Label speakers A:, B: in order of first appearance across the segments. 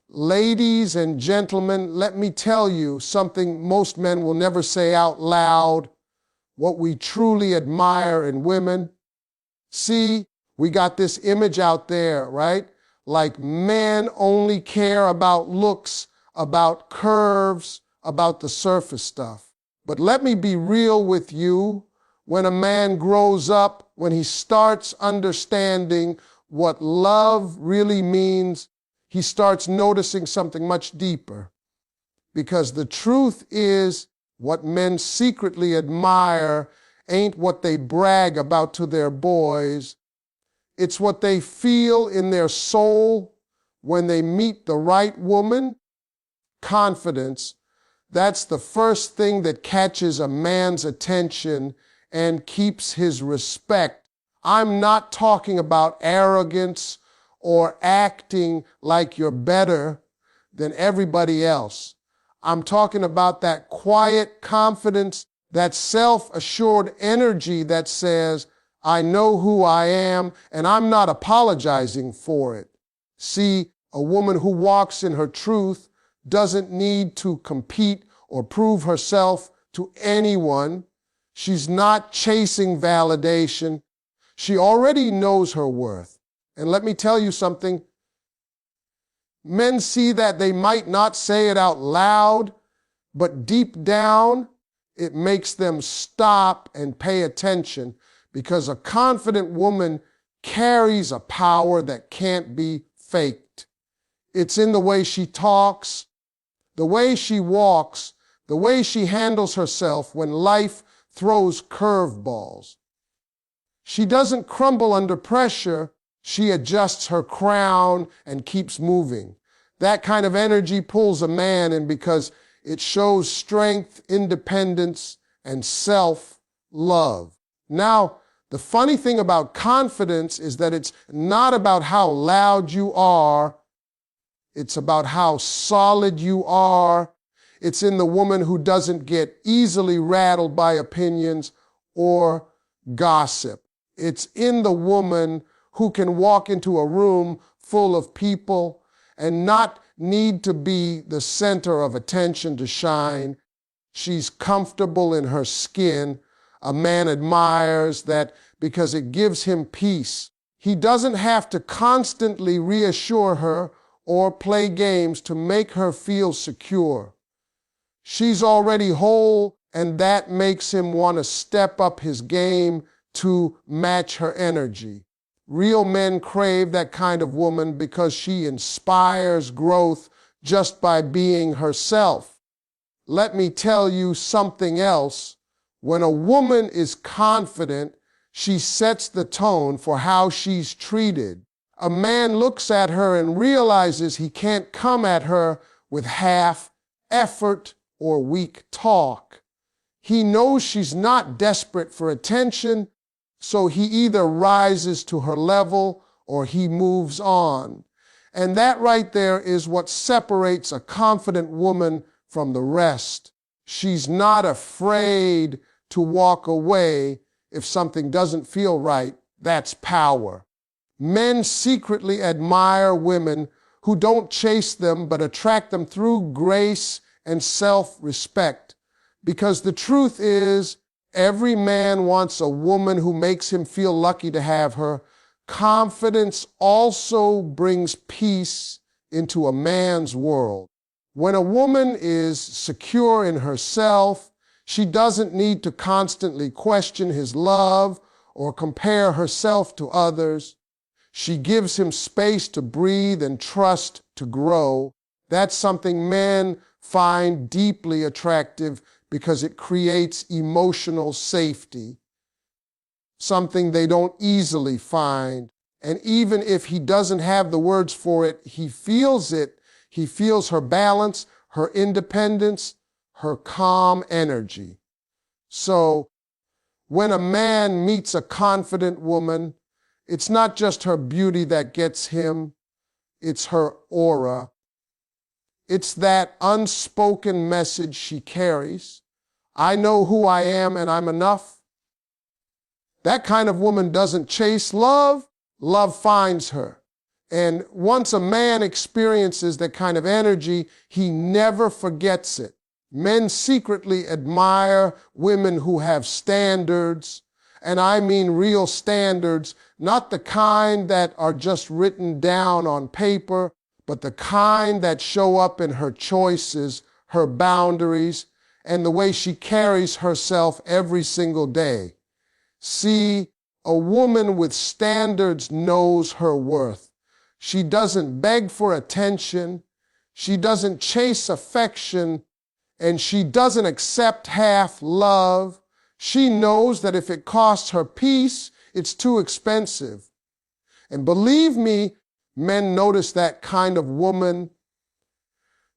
A: Ladies and gentlemen, let me tell you something most men will never say out loud, what we truly admire in women. See, we got this image out there, right? Like men only care about looks, about curves, about the surface stuff. But let me be real with you. When a man grows up, when he starts understanding what love really means, he starts noticing something much deeper. Because the truth is, what men secretly admire ain't what they brag about to their boys. It's what they feel in their soul when they meet the right woman. Confidence. That's the first thing that catches a man's attention and keeps his respect. I'm not talking about arrogance or acting like you're better than everybody else. I'm talking about that quiet confidence, that self-assured energy that says, I know who I am and I'm not apologizing for it. See, a woman who walks in her truth doesn't need to compete or prove herself to anyone. She's not chasing validation. She already knows her worth. And let me tell you something. Men see that they might not say it out loud, but deep down, it makes them stop and pay attention because a confident woman carries a power that can't be faked. It's in the way she talks, the way she walks, the way she handles herself when life throws curveballs. She doesn't crumble under pressure. She adjusts her crown and keeps moving. That kind of energy pulls a man in because it shows strength, independence, and self-love. Now, the funny thing about confidence is that it's not about how loud you are. It's about how solid you are. It's in the woman who doesn't get easily rattled by opinions or gossip. It's in the woman who can walk into a room full of people and not need to be the center of attention to shine. She's comfortable in her skin. A man admires that because it gives him peace. He doesn't have to constantly reassure her or play games to make her feel secure. She's already whole, and that makes him want to step up his game to match her energy. Real men crave that kind of woman because she inspires growth just by being herself. Let me tell you something else. When a woman is confident, she sets the tone for how she's treated. A man looks at her and realizes he can't come at her with half effort or weak talk. He knows she's not desperate for attention, so he either rises to her level or he moves on. And that right there is what separates a confident woman from the rest. She's not afraid to walk away if something doesn't feel right. That's power. Men secretly admire women who don't chase them but attract them through grace and self-respect. Because the truth is, every man wants a woman who makes him feel lucky to have her. Confidence also brings peace into a man's world. When a woman is secure in herself, she doesn't need to constantly question his love or compare herself to others. She gives him space to breathe and trust to grow. That's something men find deeply attractive because it creates emotional safety, something they don't easily find. And even if he doesn't have the words for it. He feels her balance, her independence, her calm energy. So when a man meets a confident woman, it's not just her beauty that gets him, it's her aura. It's that unspoken message she carries. I know who I am and I'm enough. That kind of woman doesn't chase love. Love finds her. And once a man experiences that kind of energy, he never forgets it. Men secretly admire women who have standards, and I mean real standards, not the kind that are just written down on paper, but the kind that show up in her choices, her boundaries, and the way she carries herself every single day. See, a woman with standards knows her worth. She doesn't beg for attention, she doesn't chase affection, and she doesn't accept half love. She knows that if it costs her peace, it's too expensive. And believe me, men notice that kind of woman.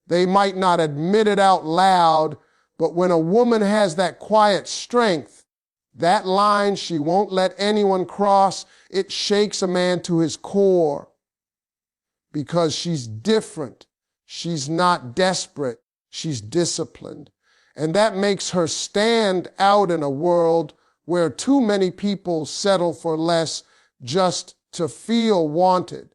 A: They might not admit it out loud, but when a woman has that quiet strength, that line she won't let anyone cross, it shakes a man to his core. Because she's different. She's not desperate. She's disciplined. And that makes her stand out in a world where too many people settle for less just to feel wanted.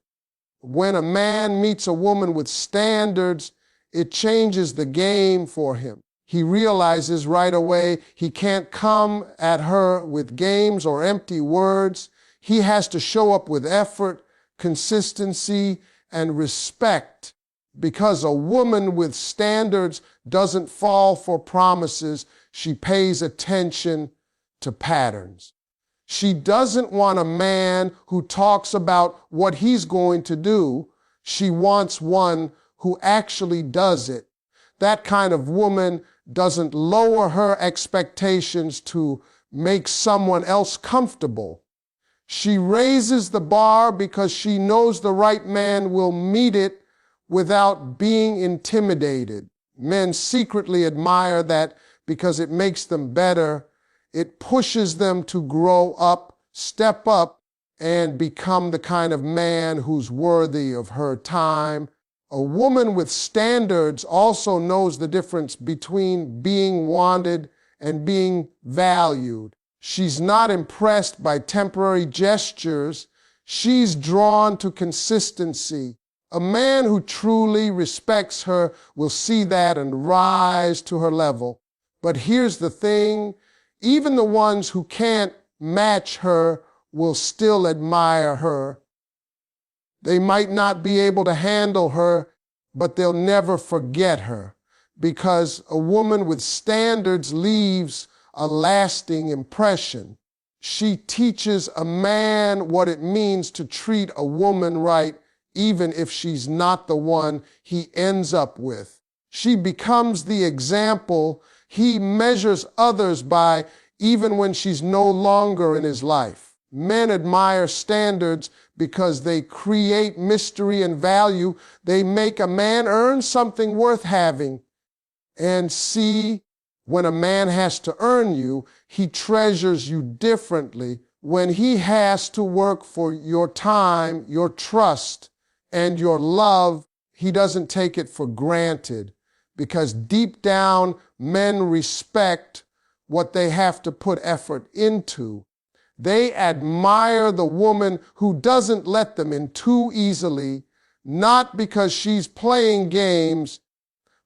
A: When a man meets a woman with standards, it changes the game for him. He realizes right away he can't come at her with games or empty words. He has to show up with effort, consistency, and respect, because a woman with standards doesn't fall for promises. She pays attention to patterns. She doesn't want a man who talks about what he's going to do. She wants one who actually does it. That kind of woman doesn't lower her expectations to make someone else comfortable. She raises the bar because she knows the right man will meet it without being intimidated. Men secretly admire that because it makes them better. It pushes them to grow up, step up, and become the kind of man who's worthy of her time. A woman with standards also knows the difference between being wanted and being valued. She's not impressed by temporary gestures. She's drawn to consistency. A man who truly respects her will see that and rise to her level. But here's the thing, even the ones who can't match her will still admire her. They might not be able to handle her, but they'll never forget her, because a woman with standards leaves a lasting impression. She teaches a man what it means to treat a woman right, even if she's not the one he ends up with. She becomes the example he measures others by, even when she's no longer in his life. Men admire standards because they create mystery and value. They make a man earn something worth having. And see, when a man has to earn you, he treasures you differently. When he has to work for your time, your trust, and your love, he doesn't take it for granted, because deep down, men respect what they have to put effort into. They admire the woman who doesn't let them in too easily, not because she's playing games,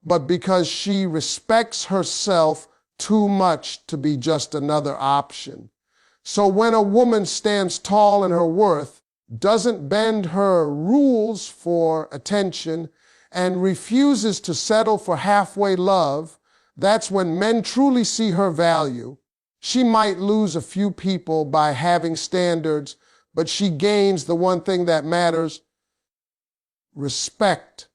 A: but because she respects herself too much to be just another option. So when a woman stands tall in her worth, doesn't bend her rules for attention, and refuses to settle for halfway love, that's when men truly see her value. She might lose a few people by having standards, but she gains the one thing that matters: respect.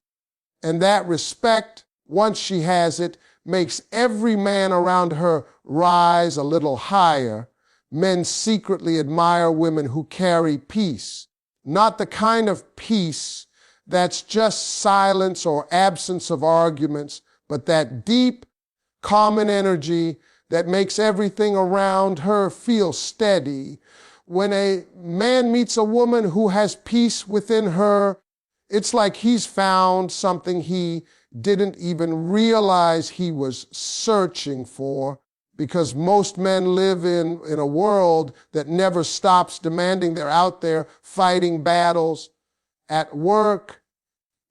A: And that respect, once she has it, makes every man around her rise a little higher. Men secretly admire women who carry peace, not the kind of peace that's just silence or absence of arguments, but that deep, common energy that makes everything around her feel steady. When a man meets a woman who has peace within her, it's like he's found something he didn't even realize he was searching for, because most men live in a world that never stops demanding. They're out there fighting battles, at work,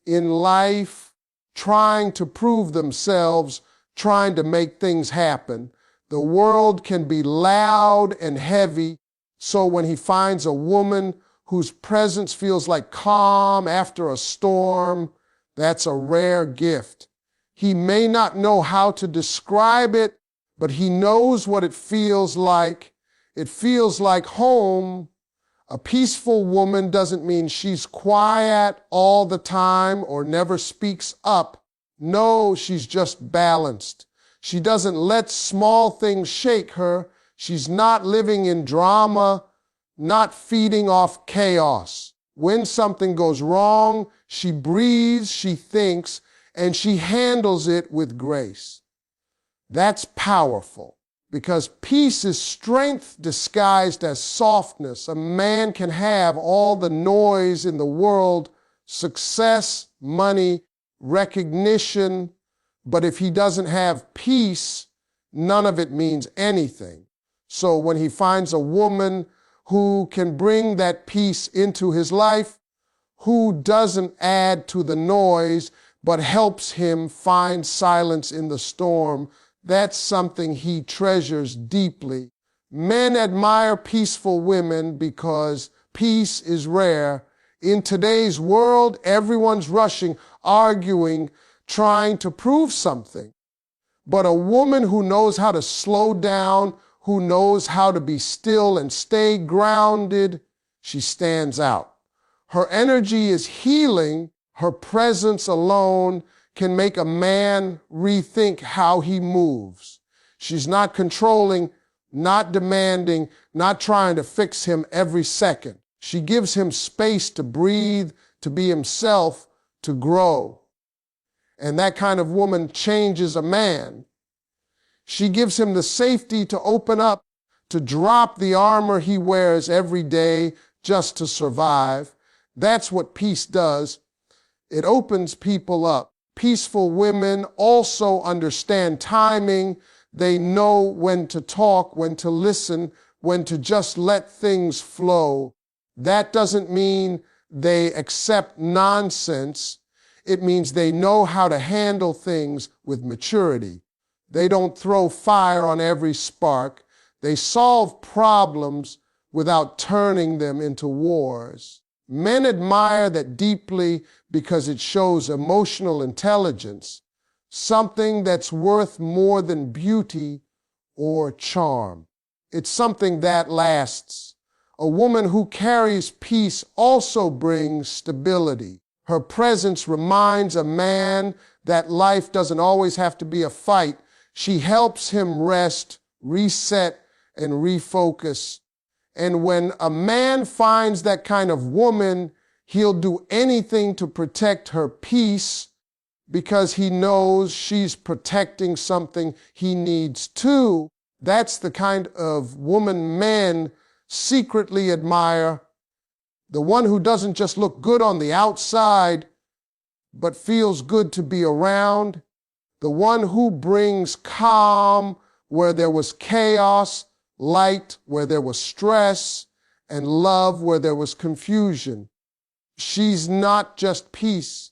A: in life, trying to prove themselves, trying to make things happen. The world can be loud and heavy, so when he finds a woman whose presence feels like calm after a storm, that's a rare gift. He may not know how to describe it, but he knows what it feels like. It feels like home. A peaceful woman doesn't mean she's quiet all the time or never speaks up. No, she's just balanced. She doesn't let small things shake her. She's not living in drama, not feeding off chaos. When something goes wrong, she breathes, she thinks, and she handles it with grace. That's powerful because peace is strength disguised as softness. A man can have all the noise in the world, success, money, recognition, but if he doesn't have peace, none of it means anything. So when he finds a woman who can bring that peace into his life, who doesn't add to the noise, but helps him find silence in the storm, that's something he treasures deeply. Men admire peaceful women because peace is rare. In today's world, everyone's rushing, arguing, trying to prove something. But a woman who knows how to slow down, who knows how to be still and stay grounded, she stands out. Her energy is healing. Her presence alone can make a man rethink how he moves. She's not controlling, not demanding, not trying to fix him every second. She gives him space to breathe, to be himself, to grow. And that kind of woman changes a man. She gives him the safety to open up, to drop the armor he wears every day just to survive. That's what peace does. It opens people up. Peaceful women also understand timing. They know when to talk, when to listen, when to just let things flow. That doesn't mean they accept nonsense. It means they know how to handle things with maturity. They don't throw fire on every spark. They solve problems without turning them into wars. Men admire that deeply because it shows emotional intelligence, something that's worth more than beauty or charm. It's something that lasts. A woman who carries peace also brings stability. Her presence reminds a man that life doesn't always have to be a fight. She helps him rest, reset, and refocus. And when a man finds that kind of woman, he'll do anything to protect her peace because he knows she's protecting something he needs too. That's the kind of woman men secretly admire. The one who doesn't just look good on the outside, but feels good to be around. The one who brings calm where there was chaos, light where there was stress, and love where there was confusion. She's not just peace.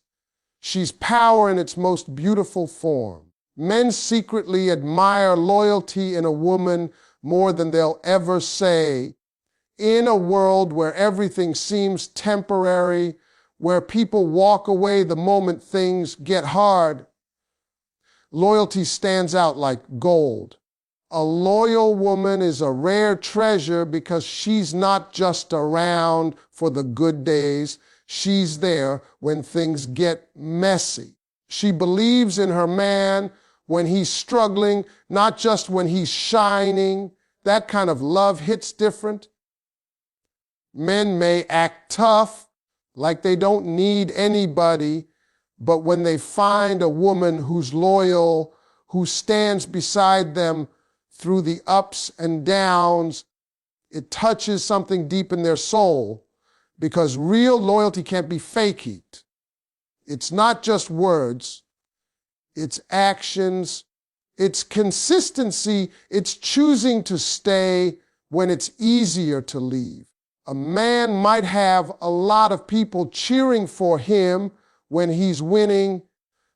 A: She's power in its most beautiful form. Men secretly admire loyalty in a woman more than they'll ever say. In a world where everything seems temporary, where people walk away the moment things get hard, loyalty stands out like gold. A loyal woman is a rare treasure because she's not just around for the good days. She's there when things get messy. She believes in her man when he's struggling, not just when he's shining. That kind of love hits different. Men may act tough, like they don't need anybody, but when they find a woman who's loyal, who stands beside them through the ups and downs, it touches something deep in their soul, because real loyalty can't be faked. It's not just words, it's actions, it's consistency, it's choosing to stay when it's easier to leave. A man might have a lot of people cheering for him when he's winning,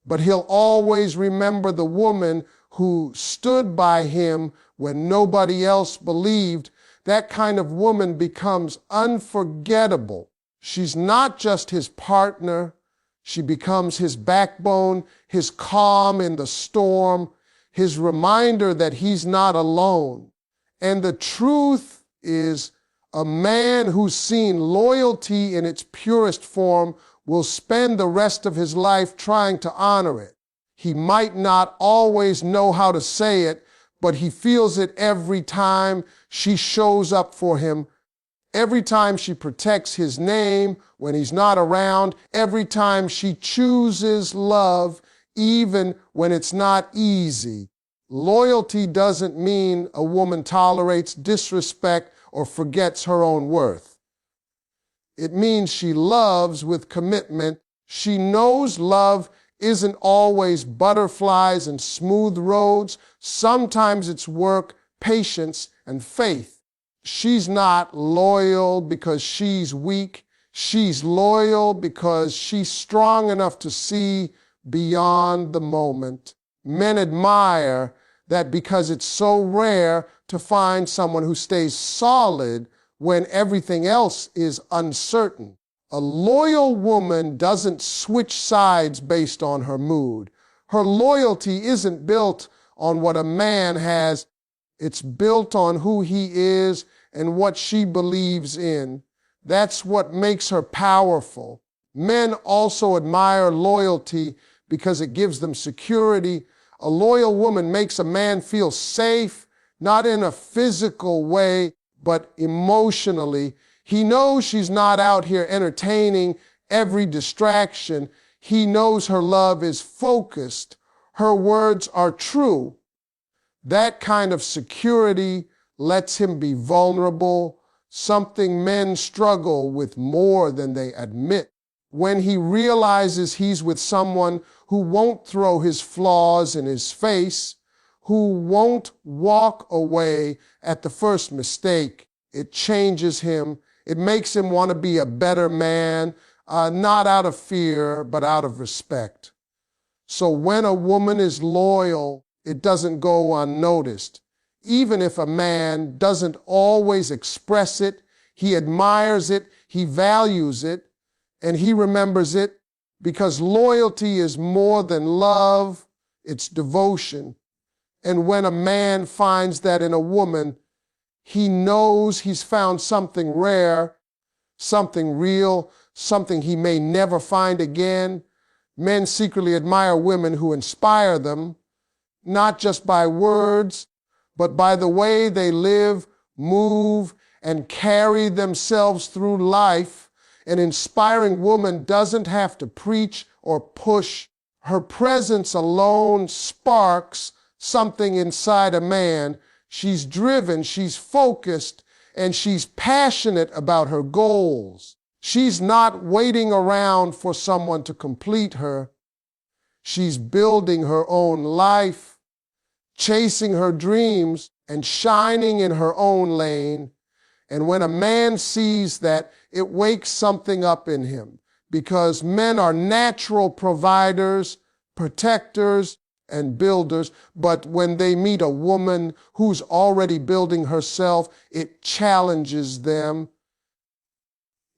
A: but he'll always remember the woman who stood by him when nobody else believed. That kind of woman becomes unforgettable. She's not just his partner. She becomes his backbone, his calm in the storm, his reminder that he's not alone. And the truth is, a man who's seen loyalty in its purest form will spend the rest of his life trying to honor it. He might not always know how to say it, but he feels it every time she shows up for him, every time she protects his name when he's not around, every time she chooses love, even when it's not easy. Loyalty doesn't mean a woman tolerates disrespect or forgets her own worth. It means she loves with commitment. She knows love isn't always butterflies and smooth roads. Sometimes it's work, patience, and faith. She's not loyal because she's weak. She's loyal because she's strong enough to see beyond the moment. Men admire that because it's so rare to find someone who stays solid when everything else is uncertain. A loyal woman doesn't switch sides based on her mood. Her loyalty isn't built on what a man has. It's built on who he is and what she believes in. That's what makes her powerful. Men also admire loyalty because it gives them security. A loyal woman makes a man feel safe, not in a physical way, but emotionally. He knows she's not out here entertaining every distraction. He knows her love is focused. Her words are true. That kind of security lets him be vulnerable, something men struggle with more than they admit. When he realizes he's with someone who won't throw his flaws in his face, who won't walk away at the first mistake, it changes him. It makes him want to be a better man, not out of fear, but out of respect. So when a woman is loyal, it doesn't go unnoticed. Even if a man doesn't always express it, he admires it, he values it, and he remembers it, because loyalty is more than love, it's devotion. And when a man finds that in a woman, he knows he's found something rare, something real, something he may never find again. Men secretly admire women who inspire them, not just by words, but by the way they live, move, and carry themselves through life. An inspiring woman doesn't have to preach or push. Her presence alone sparks something inside a man. She's driven, she's focused, and she's passionate about her goals. She's not waiting around for someone to complete her. She's building her own life, chasing her dreams, and shining in her own lane. And when a man sees that, it wakes something up in him, because men are natural providers, protectors, and builders. But when they meet a woman who's already building herself, it challenges them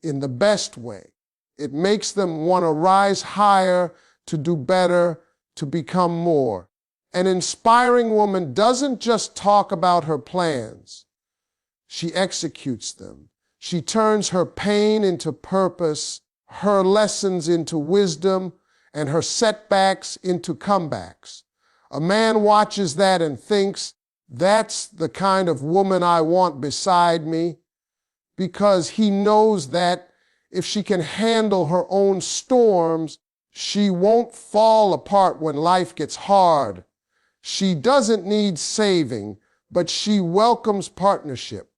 A: in the best way. It makes them want to rise higher, to do better, to become more. An inspiring woman doesn't just talk about her plans. She executes them. She turns her pain into purpose, her lessons into wisdom, and her setbacks into comebacks. A man watches that and thinks, that's the kind of woman I want beside me, because he knows that if she can handle her own storms, she won't fall apart when life gets hard. She doesn't need saving, but she welcomes partnership.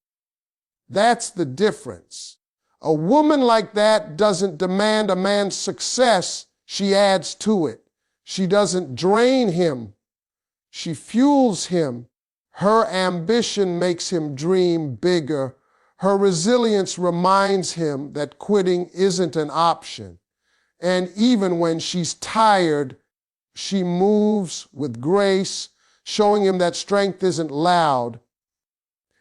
A: That's the difference. A woman like that doesn't demand a man's success, she adds to it. She doesn't drain him, she fuels him. Her ambition makes him dream bigger. Her resilience reminds him that quitting isn't an option. And even when she's tired, she moves with grace, showing him that strength isn't loud.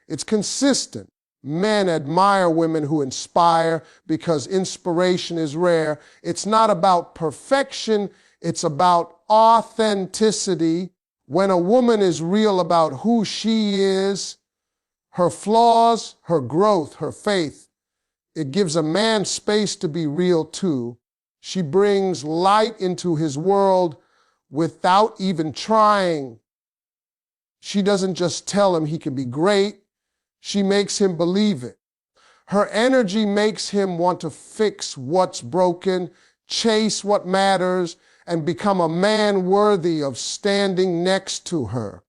A: It's consistent. Men admire women who inspire because inspiration is rare. It's not about perfection, it's about authenticity. When a woman is real about who she is, her flaws, her growth, her faith, it gives a man space to be real too. She brings light into his world without even trying. She doesn't just tell him he can be great, she makes him believe it. Her energy makes him want to fix what's broken, chase what matters, and become a man worthy of standing next to her.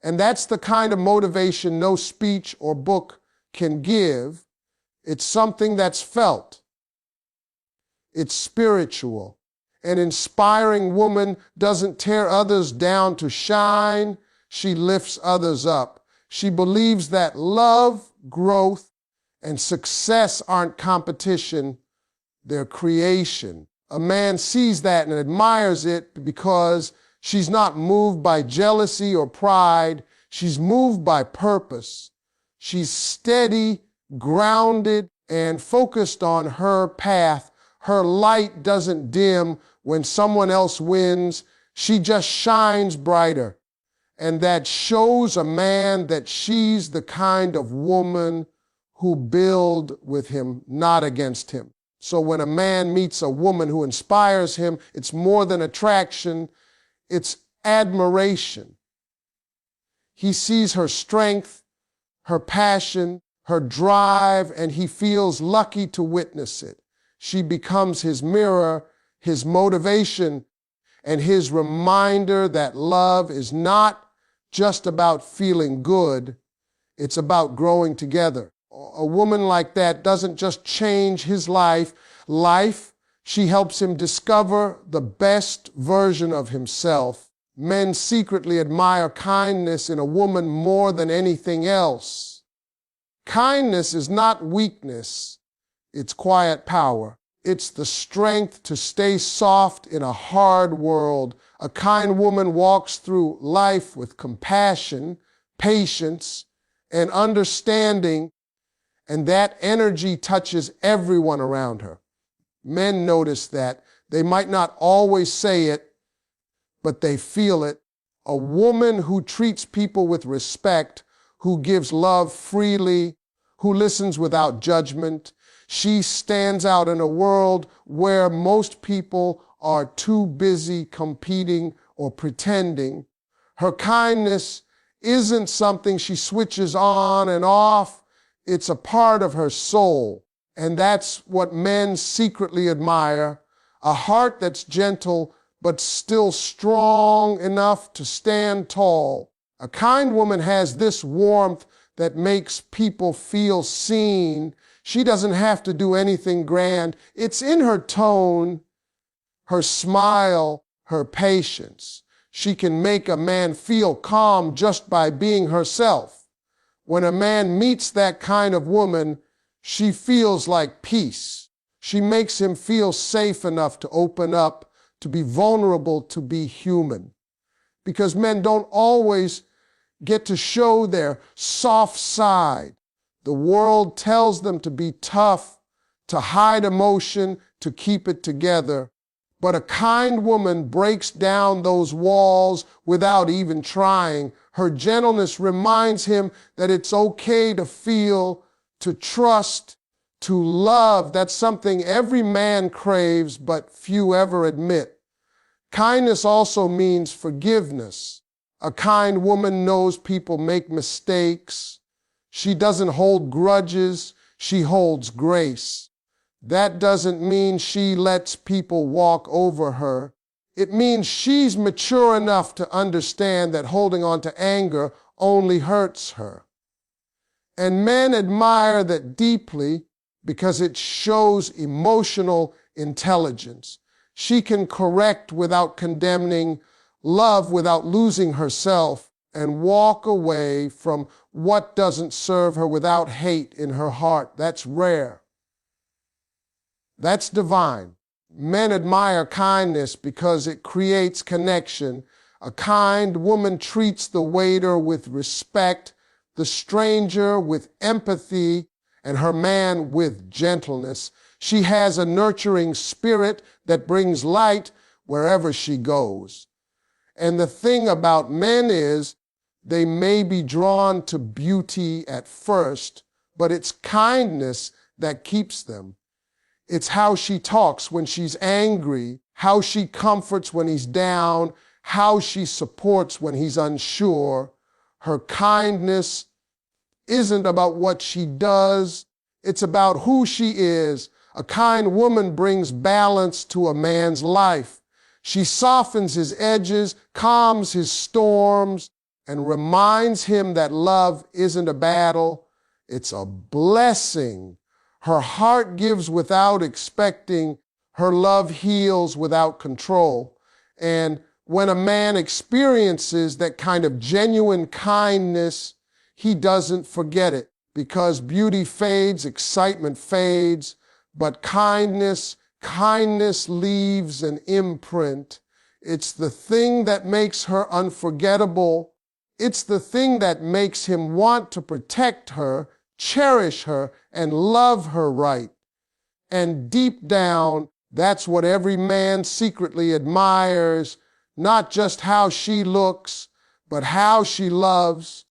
A: And that's the kind of motivation no speech or book can give. It's something that's felt. It's spiritual. An inspiring woman doesn't tear others down to shine. She lifts others up. She believes that love, growth, and success aren't competition, they're creation. A man sees that and admires it because she's not moved by jealousy or pride. She's moved by purpose. She's steady, grounded, and focused on her path. Her light doesn't dim when someone else wins. She just shines brighter. And that shows a man that she's the kind of woman who builds with him, not against him. So when a man meets a woman who inspires him, it's more than attraction, it's admiration. He sees her strength, her passion, her drive, and he feels lucky to witness it. She becomes his mirror, his motivation, and his reminder that love is not just about feeling good, it's about growing together. A woman like that doesn't just change his life, she helps him discover the best version of himself. Men secretly admire kindness in a woman more than anything else. Kindness is not weakness, it's quiet power. It's the strength to stay soft in a hard world. A kind woman walks through life with compassion, patience, and understanding, and that energy touches everyone around her. Men notice that. They might not always say it, but they feel it. A woman who treats people with respect, who gives love freely, who listens without judgment, she stands out in a world where most people are too busy competing or pretending. Her kindness isn't something she switches on and off. It's a part of her soul. And that's what men secretly admire, a heart that's gentle but still strong enough to stand tall. A kind woman has this warmth that makes people feel seen. She doesn't have to do anything grand. It's in her tone, her smile, her patience. She can make a man feel calm just by being herself. When a man meets that kind of woman, she feels like peace. She makes him feel safe enough to open up, to be vulnerable, to be human. Because men don't always get to show their soft side. The world tells them to be tough, to hide emotion, to keep it together. But a kind woman breaks down those walls without even trying. Her gentleness reminds him that it's okay to feel, to trust, to love. That's something every man craves, but few ever admit. Kindness also means forgiveness. A kind woman knows people make mistakes. She doesn't hold grudges, she holds grace. That doesn't mean she lets people walk over her. It means she's mature enough to understand that holding on to anger only hurts her. And men admire that deeply because it shows emotional intelligence. She can correct without condemning, love without losing herself, and walk away from what doesn't serve her without hate in her heart. That's rare. That's divine. Men admire kindness because it creates connection. A kind woman treats the waiter with respect, the stranger with empathy, and her man with gentleness. She has a nurturing spirit that brings light wherever she goes. And the thing about men is, they may be drawn to beauty at first, but it's kindness that keeps them. It's how she talks when she's angry, how she comforts when he's down, how she supports when he's unsure. Her kindness isn't about what she does, it's about who she is. A kind woman brings balance to a man's life. She softens his edges, calms his storms, and reminds him that love isn't a battle, it's a blessing. Her heart gives without expecting. Her love heals without control. And when a man experiences that kind of genuine kindness, he doesn't forget it, because beauty fades, excitement fades, but kindness leaves an imprint. It's the thing that makes her unforgettable. It's the thing that makes him want to protect her, cherish her, and love her right. And deep down, that's what every man secretly admires, not just how she looks, but how she loves.